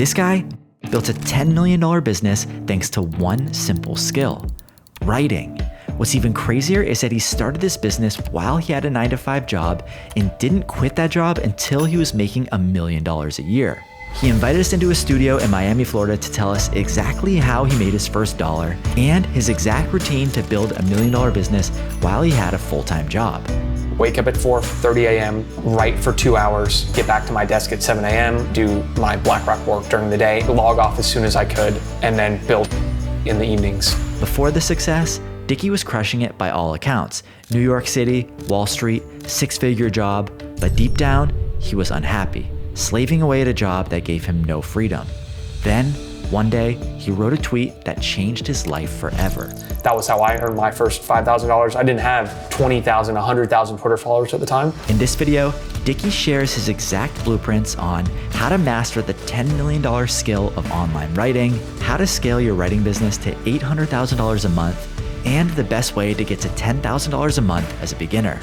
This guy built a $10 million business thanks to one simple skill: writing. What's even crazier is that he started this business while he had a 9-to-5 job and didn't quit that job until he was making $1 million a year. He invited us into a studio in Miami, Florida to tell us exactly how he made his first dollar and his exact routine to build $1 million business while he had a full-time job. Wake up at 4:30 a.m., write for 2 hours, get back to my desk at 7 a.m., do my BlackRock work during the day, log off as soon as I could, and then build in the evenings. Before the success, Dicky was crushing it by all accounts. New York City, Wall Street, 6-figure job, but deep down, he was unhappy, slaving away at a job that gave him no freedom. Then, one day, he wrote a tweet that changed his life forever. That was how I earned my first $5,000. I didn't have 20,000, 100,000 Twitter followers at the time. In this video, Dicky shares his exact blueprints on how to master the $10 million skill of online writing, how to scale your writing business to $800,000 a month, and the best way to get to $10,000 a month as a beginner.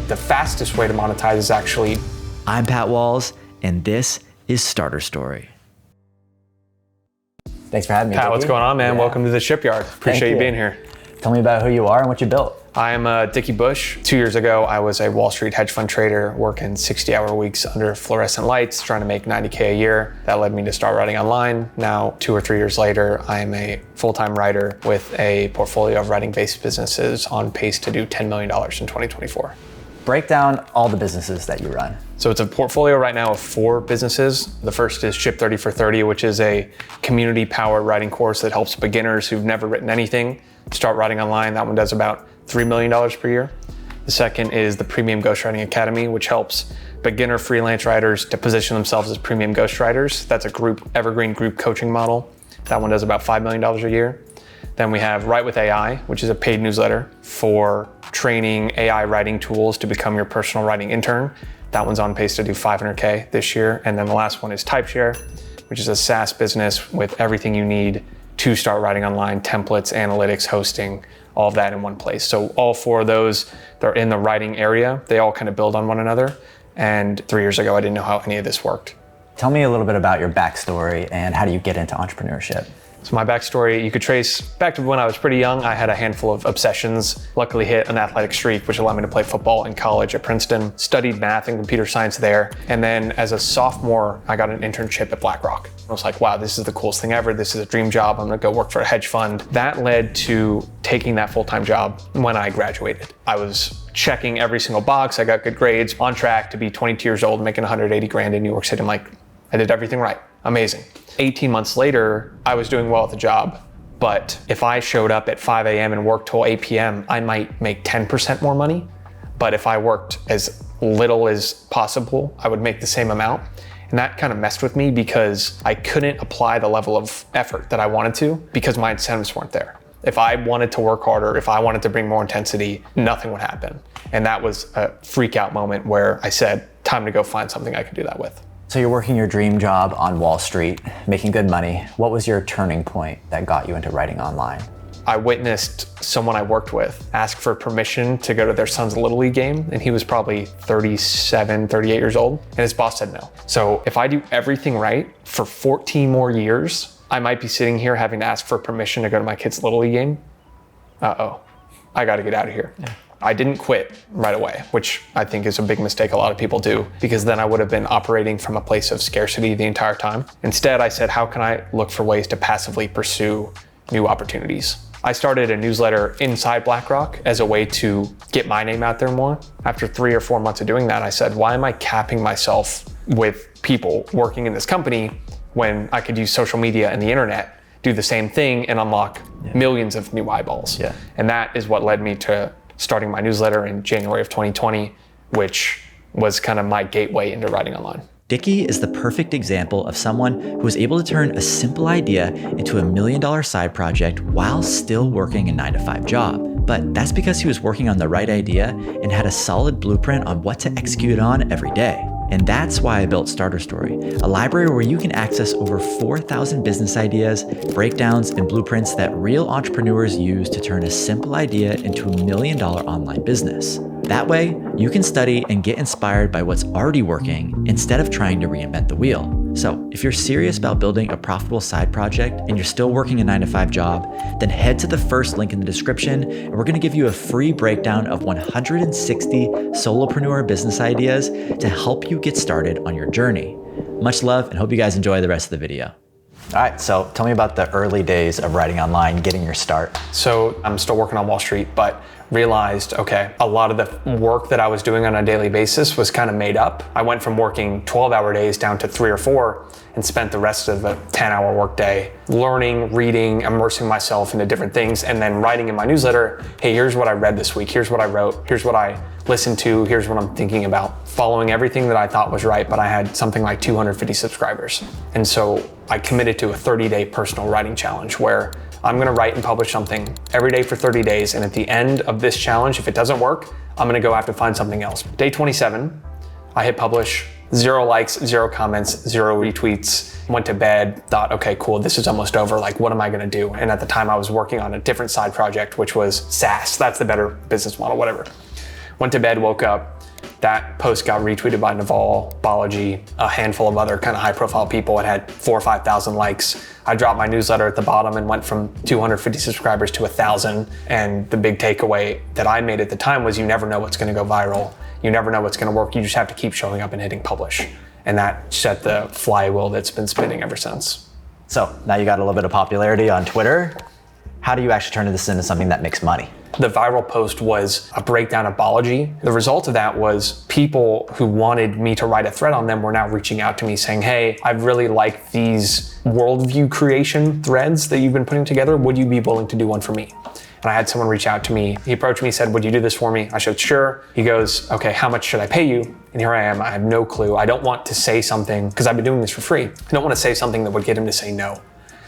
The fastest way to monetize is actually... I'm Pat Walls, and this is Starter Story. Thanks for having me, Pat, Dicky. what's going on, man? Yeah. Welcome to the shipyard. Appreciate you being here. Tell me about who you are and what you built. I'm Dickie Bush. 2 years ago, I was a Wall Street hedge fund trader working 60-hour weeks under fluorescent lights, trying to make $90K a year. That led me to start writing online. Now, 2 or 3 years later, I am a full-time writer with a portfolio of writing-based businesses on pace to do $10 million in 2024. Break down all the businesses that you run. So it's a portfolio right now of 4 businesses. The first is Ship 30 for 30, which is a community-powered writing course that helps beginners who've never written anything start writing online. That one does about $3 million per year. The second is the Premium Ghostwriting Academy, which helps beginner freelance writers to position themselves as premium ghostwriters. That's a evergreen group coaching model. That one does about $5 million a year. Then we have Write with AI, which is a paid newsletter for training AI writing tools to become your personal writing intern. That one's on pace to do $500K this year. And then the last one is TypeShare, which is a SaaS business with everything you need to start writing online: templates, analytics, hosting, all of that in one place. So all 4 of those, they're in the writing area. They all kind of build on one another. And 3 years ago, I didn't know how any of this worked. Tell me a little bit about your backstory and how do you get into entrepreneurship? So my backstory, you could trace back to when I was pretty young. I had a handful of obsessions, luckily hit an athletic streak, which allowed me to play football in college at Princeton, studied math and computer science there. And then as a sophomore, I got an internship at BlackRock. I was like, wow, this is the coolest thing ever. This is a dream job. I'm gonna go work for a hedge fund. That led to taking that full-time job when I graduated. I was checking every single box. I got good grades, on track to be 22 years old, making 180 grand in New York City. I'm like, I did everything right. Amazing. 18 months later, I was doing well at the job, but if I showed up at 5 a.m. and worked till 8 p.m., I might make 10% more money. But if I worked as little as possible, I would make the same amount. And that kind of messed with me because I couldn't apply the level of effort that I wanted to because my incentives weren't there. If I wanted to work harder, if I wanted to bring more intensity, nothing would happen. And that was a freak out moment where I said, time to go find something I could do that with. So you're working your dream job on Wall Street, making good money. What was your turning point that got you into writing online? I witnessed someone I worked with ask for permission to go to their son's Little League game, and he was probably 37, 38 years old, and his boss said no. So if I do everything right for 14 more years, I might be sitting here having to ask for permission to go to my kid's Little League game. Uh-oh, I gotta get out of here. Yeah. I didn't quit right away, which I think is a big mistake a lot of people do, because then I would have been operating from a place of scarcity the entire time. Instead, I said, how can I look for ways to passively pursue new opportunities? I started a newsletter inside BlackRock as a way to get my name out there more. After 3 or 4 months of doing that, I said, why am I capping myself with people working in this company when I could use social media and the internet, do the same thing and unlock millions of new eyeballs? Yeah. And that is what led me to starting my newsletter in January of 2020, which was kind of my gateway into writing online. Dicky is the perfect example of someone who was able to turn a simple idea into $1 million side project while still working a 9-to-5 job. But that's because he was working on the right idea and had a solid blueprint on what to execute on every day. And that's why I built Starter Story, a library where you can access over 4,000 business ideas, breakdowns, and blueprints that real entrepreneurs use to turn a simple idea into $1 million online business. That way, you can study and get inspired by what's already working instead of trying to reinvent the wheel. So if you're serious about building a profitable side project and you're still working a 9-to-5 job, then head to the first link in the description and we're gonna give you a free breakdown of 160 solopreneur business ideas to help you get started on your journey. Much love and hope you guys enjoy the rest of the video. All right, so tell me about the early days of writing online, getting your start. So I'm still working on Wall Street, but realized, okay, a lot of the work that I was doing on a daily basis was kind of made up. I went from working 12-hour days down to 3 or 4 and spent the rest of a 10-hour workday learning, reading, immersing myself into different things, and then writing in my newsletter, hey, here's what I read this week, here's what I wrote, here's what I listened to, here's what I'm thinking about, following everything that I thought was right, but I had something like 250 subscribers. And so I committed to a 30-day personal writing challenge where I'm gonna write and publish something every day for 30 days. And at the end of this challenge, if it doesn't work, I'm gonna go have to find something else. Day 27, I hit publish, 0 likes, 0 comments, 0 retweets, went to bed, thought, okay, cool, this is almost over. Like, what am I gonna do? And at the time I was working on a different side project, which was SaaS. That's the better business model, whatever. Went to bed, woke up, that post got retweeted by Naval, Balaji, a handful of other kind of high profile people. It had 4,000 or 5,000 likes. I dropped my newsletter at the bottom and went from 250 subscribers to 1,000. And the big takeaway that I made at the time was you never know what's gonna go viral. You never know what's gonna work. You just have to keep showing up and hitting publish. And that set the flywheel that's been spinning ever since. So now you got a little bit of popularity on Twitter. How do you actually turn this into something that makes money? The viral post was a breakdown of Balaji. The result of that was people who wanted me to write a thread on them were now reaching out to me saying, hey, I really like these worldview creation threads that you've been putting together. Would you be willing to do one for me? And I had someone reach out to me. He approached me, said, would you do this for me? I said, sure. He goes, okay, how much should I pay you? And here I am, I have no clue. I don't want to say something, because I've been doing this for free. I don't want to say something that would get him to say no.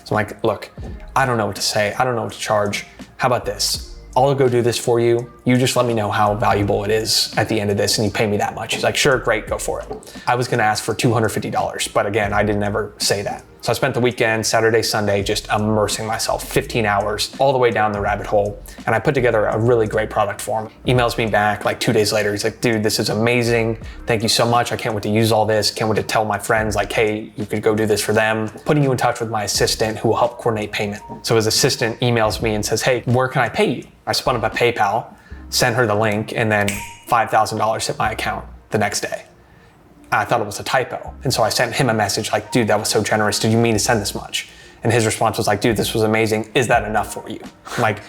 So I'm like, look, I don't know what to say. I don't know what to charge. How about this? I'll go do this for you. You just let me know how valuable it is at the end of this and you pay me that much. He's like, sure, great, go for it. I was gonna ask for $250, but again, I didn't ever say that. So I spent the weekend, Saturday, Sunday, just immersing myself, 15 hours, all the way down the rabbit hole. And I put together a really great product for him. Emails me back like 2 days later. He's like, dude, this is amazing. Thank you so much. I can't wait to use all this. Can't wait to tell my friends like, hey, you could go do this for them. Putting you in touch with my assistant who will help coordinate payment. So his assistant emails me and says, hey, where can I pay you? I spun up a PayPal, sent her the link, and then $5,000 hit my account the next day. I thought it was a typo. And so I sent him a message like, dude, that was so generous. Did you mean to send this much? And his response was like, dude, this was amazing. Is that enough for you? I'm like,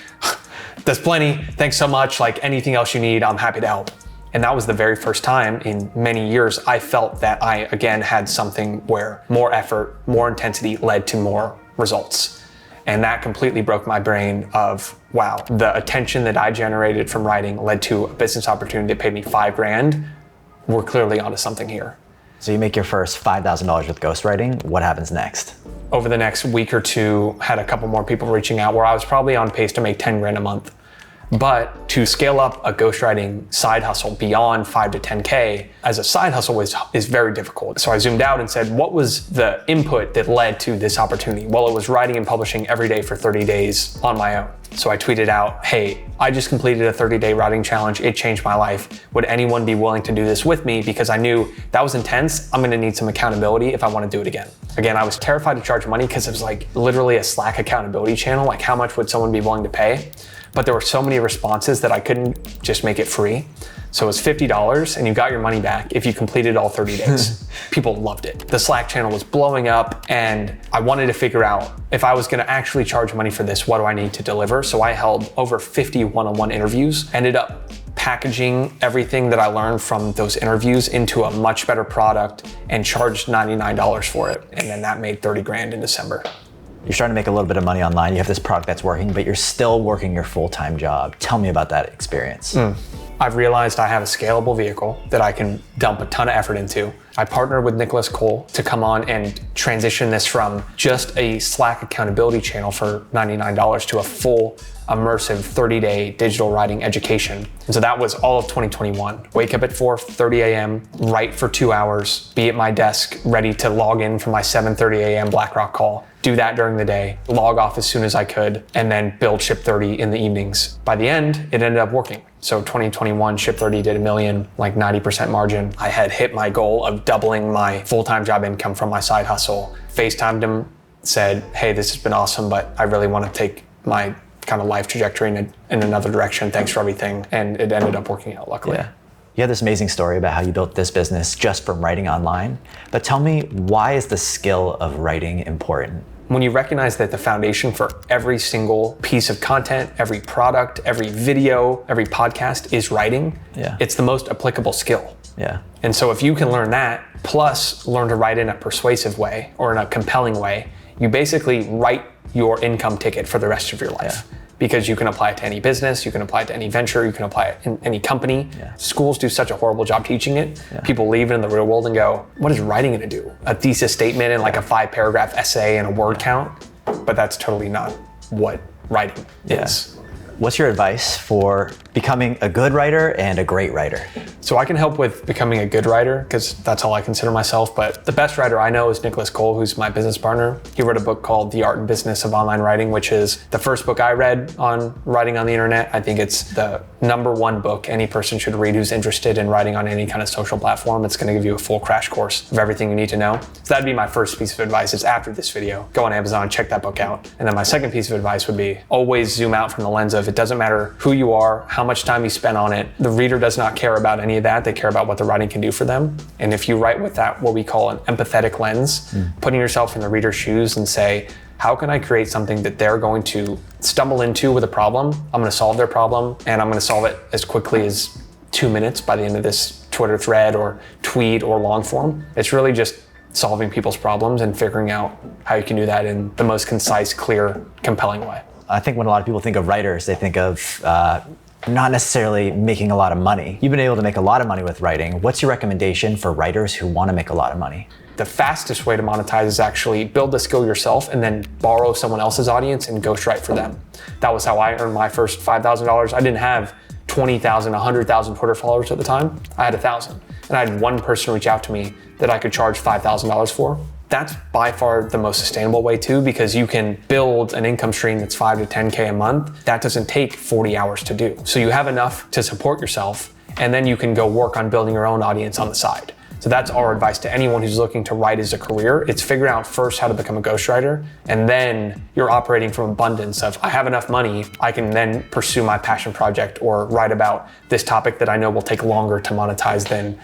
that's plenty. Thanks so much. Like anything else you need, I'm happy to help. And that was the very first time in many years I felt that I, again, had something where more effort, more intensity led to more results. And that completely broke my brain of, wow, the attention that I generated from writing led to a business opportunity that paid me $5,000. We're clearly onto something here. So you make your first $5,000 with ghostwriting. What happens next? Over the next week or two, had a couple more people reaching out where I was probably on pace to make 10 grand a month. But to scale up a ghostwriting side hustle beyond 5 to 10K as a side hustle is very difficult. So I zoomed out and said, what was the input that led to this opportunity? Well, it was writing and publishing every day for 30 days on my own. So I tweeted out, hey, I just completed a 30-day writing challenge. It changed my life. Would anyone be willing to do this with me? Because I knew that was intense. I'm gonna need some accountability if I wanna do it again. Again, I was terrified to charge money because it was like literally a Slack accountability channel. Like how much would someone be willing to pay? But there were so many responses that I couldn't just make it free. So it was $50 and you got your money back if you completed all 30 days. People loved it. The Slack channel was blowing up and I wanted to figure out if I was gonna actually charge money for this, what do I need to deliver? So I held over 50 one-on-one interviews, ended up packaging everything that I learned from those interviews into a much better product and charged $99 for it. And then that made 30 grand in December. You're starting to make a little bit of money online. You have this product that's working, but you're still working your full-time job. Tell me about that experience. I've realized I have a scalable vehicle that I can dump a ton of effort into. I partnered with Nicholas Cole to come on and transition this from just a Slack accountability channel for $99 to a full immersive 30-day digital writing education. And so that was all of 2021. Wake up at 4:30 a.m., write for 2 hours, be at my desk, ready to log in for my 7:30 a.m. BlackRock call. Do that during the day, log off as soon as I could, and then build Ship 30 in the evenings. By the end, it ended up working. So 2021, Ship 30 did $1 million, like 90% margin. I had hit my goal of doubling my full-time job income from my side hustle. FaceTimed him, said, hey, this has been awesome, but I really want to take my kind of life trajectory in another direction. Thanks for everything. And it ended up working out, luckily. Yeah. You have this amazing story about how you built this business just from writing online. But tell me, why is the skill of writing important? When you recognize that the foundation for every single piece of content, every product, every video, every podcast is writing, it's the most applicable skill. Yeah. And so if you can learn that, plus learn to write in a persuasive way or in a compelling way, you basically write your income ticket for the rest of your life. Because you can apply it to any business, you can apply it to any venture, you can apply it in any company. Schools do such a horrible job teaching it. People leave it in the real world and go, what is writing going to do? A thesis statement and like a 5-paragraph essay and a word count? But that's totally not what writing is. What's your advice for becoming a good writer and a great writer? So I can help with becoming a good writer because that's all I consider myself. But the best writer I know is Nicholas Cole, who's my business partner. He wrote a book called The Art and Business of Online Writing, which is the first book I read on writing on the internet. I think it's the #1 book any person should read who's interested in writing on any kind of social platform. It's going to give you a full crash course of everything you need to know. So that'd be my first piece of advice is after this video, go on Amazon, check that book out. And then my second piece of advice would be always zoom out from the lens of it doesn't matter who you are, how much time you spend on it. The reader does not care about any of that. They care about what the writing can do for them. And if you write with that, what we call an empathetic lens, putting yourself in the reader's shoes and say, how can I create something that they're going to stumble into with a problem? I'm going to solve their problem, and I'm going to solve it as quickly as 2 minutes by the end of this Twitter thread or tweet or long form. It's really just solving people's problems and figuring out how you can do that in the most concise, clear, compelling way. I think when a lot of people think of writers, they think of not necessarily making a lot of money. You've been able to make a lot of money with writing. What's your recommendation for writers who want to make a lot of money? The fastest way to monetize is actually build the skill yourself and then borrow someone else's audience and ghostwrite for them. That was how I earned my first $5,000. I didn't have 20,000, 100,000 Twitter followers at the time. I had 1,000. And I had one person reach out to me that I could charge $5,000 for. That's by far the most sustainable way too, because you can build an income stream that's 5 to 10K a month. That doesn't take 40 hours to do. So you have enough to support yourself, and then you can go work on building your own audience on the side. So that's our advice to anyone who's looking to write as a career. It's figure out first how to become a ghostwriter, and then you're operating from abundance of, I have enough money, I can then pursue my passion project or write about this topic that I know will take longer to monetize than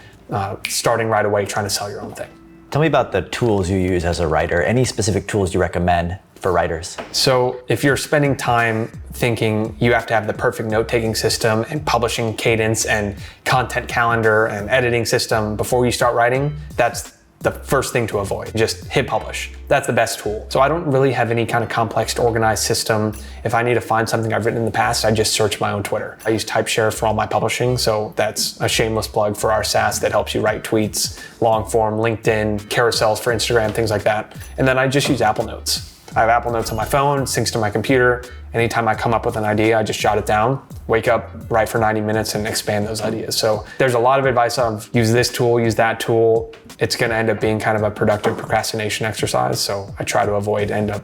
starting right away trying to sell your own thing. Tell me about the tools you use as a writer. Any specific tools you recommend for writers? So if you're spending time thinking you have to have the perfect note-taking system and publishing cadence and content calendar and editing system before you start writing, that's the first thing to avoid. Just hit publish. That's the best tool. So I don't really have any kind of complex organized system. If I need to find something I've written in the past, I just search my own Twitter. I use TypeShare for all my publishing, so that's a shameless plug for our SaaS that helps you write tweets, long form, LinkedIn, carousels for Instagram, things like that. And then I just use Apple Notes. I have Apple Notes on my phone, syncs to my computer. Anytime I come up with an idea, I just jot it down, wake up, write for 90 minutes and expand those ideas. So there's a lot of advice of use this tool, use that tool. It's gonna end up being kind of a productive procrastination exercise. So I try to avoid end up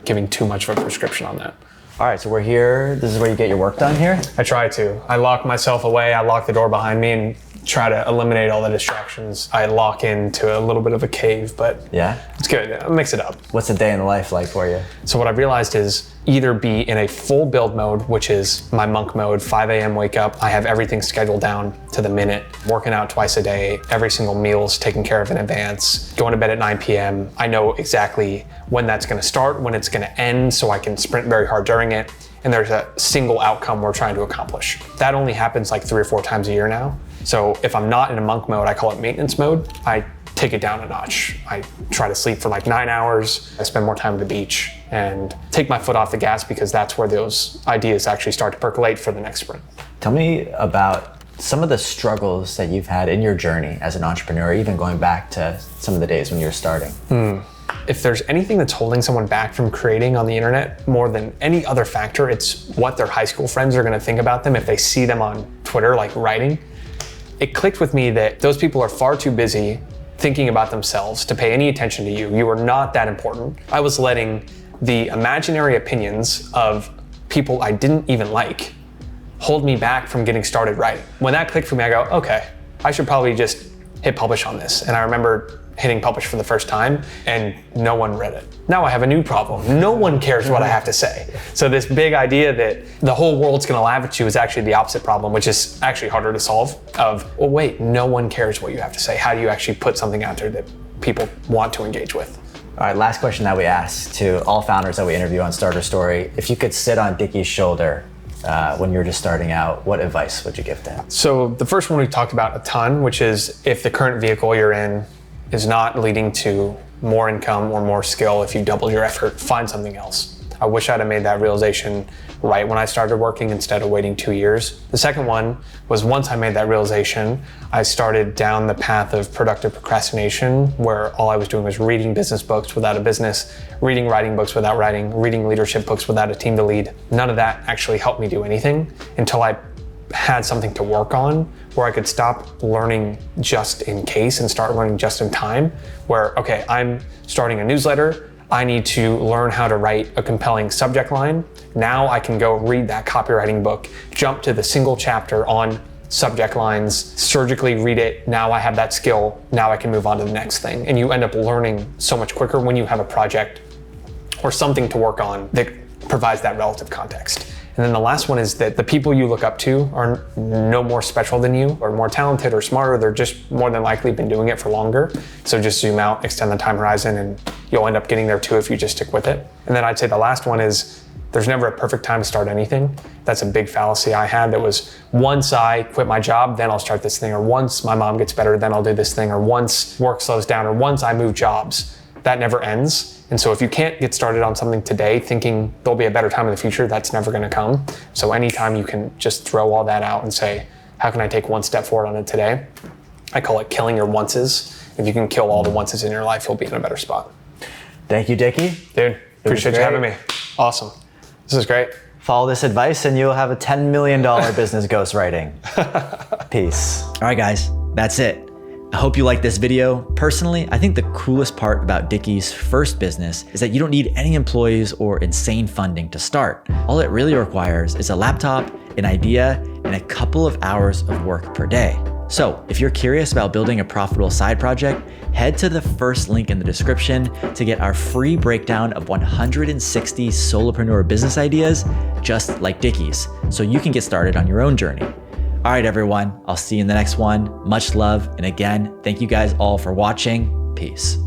giving too much of a prescription on that. All right, so we're here. This is where you get your work done here? I try to. I lock myself away. I lock the door behind me and try to eliminate all the distractions. I lock into a little bit of a cave, but it's good. I'll mix it up. What's a day in the life like for you? So what I've realized is either be in a full build mode, which is my monk mode, 5 a.m. wake up. I have everything scheduled down to the minute, working out twice a day, every single meal's taken care of in advance, going to bed at 9 p.m. I know exactly when that's gonna start, when it's gonna end, so I can sprint very hard during it. And there's a single outcome we're trying to accomplish. That only happens like 3 or 4 times a year now. So if I'm not in a monk mode, I call it maintenance mode. I take it down a notch. I try to sleep for like 9 hours. I spend more time at the beach and take my foot off the gas because that's where those ideas actually start to percolate for the next sprint. Tell me about some of the struggles that you've had in your journey as an entrepreneur, even going back to some of the days when you were starting. If there's anything that's holding someone back from creating on the internet more than any other factor, it's what their high school friends are gonna think about them if they see them on Twitter, like writing. It clicked with me that those people are far too busy thinking about themselves to pay any attention to you. You are not that important. I was letting the imaginary opinions of people I didn't even like hold me back from getting started writing. When that clicked for me, I go, okay, I should probably just hit publish on this. And I remember hitting publish for the first time and no one read it. Now I have a new problem. No one cares what I have to say. So this big idea that the whole world's gonna laugh at you is actually the opposite problem, which is actually harder to solve of, well, wait, no one cares what you have to say. How do you actually put something out there that people want to engage with? All right, last question that we ask to all founders that we interview on Starter Story. If you could sit on Dickie's shoulder when you're just starting out, what advice would you give to him? So the first one we talked about a ton, which is if the current vehicle you're in is not leading to more income or more skill, if you double your effort, find something else. I wish I'd have made that realization right when I started working instead of waiting 2 years. The second one was once I made that realization, I started down the path of productive procrastination, where all I was doing was reading business books without a business, reading writing books without writing, reading leadership books without a team to lead. None of that actually helped me do anything until I had something to work on where I could stop learning just in case and start learning just in time, where, okay, I'm starting a newsletter. I need to learn how to write a compelling subject line. Now I can go read that copywriting book, jump to the single chapter on subject lines, surgically read it. Now I have that skill. Now I can move on to the next thing. And you end up learning so much quicker when you have a project or something to work on that provides that relative context. And then the last one is that the people you look up to are no more special than you, or more talented or smarter. They're just more than likely been doing it for longer. So just zoom out, extend the time horizon, and you'll end up getting there too if you just stick with it. And then I'd say the last one is there's never a perfect time to start anything. That's a big fallacy I had. That was once I quit my job, then I'll start this thing, or once my mom gets better, then I'll do this thing, or once work slows down, or once I move jobs. That never ends. And so if you can't get started on something today thinking there'll be a better time in the future, that's never gonna come. So anytime you can just throw all that out and say, how can I take one step forward on it today? I call it killing your onces. If you can kill all the onces in your life, you'll be in a better spot. Thank you, Dickie. Dude, appreciate you having me. Awesome. This is great. Follow this advice and you'll have a $10 million business ghostwriting. Peace. All right, guys, that's it. I hope you liked this video. Personally, I think the coolest part about Dickie's first business is that you don't need any employees or insane funding to start. All it really requires is a laptop, an idea, and a couple of hours of work per day. So if you're curious about building a profitable side project, head to the first link in the description to get our free breakdown of 160 solopreneur business ideas, just like Dickie's, so you can get started on your own journey. All right, everyone, I'll see you in the next one. Much love. And again, thank you guys all for watching. Peace.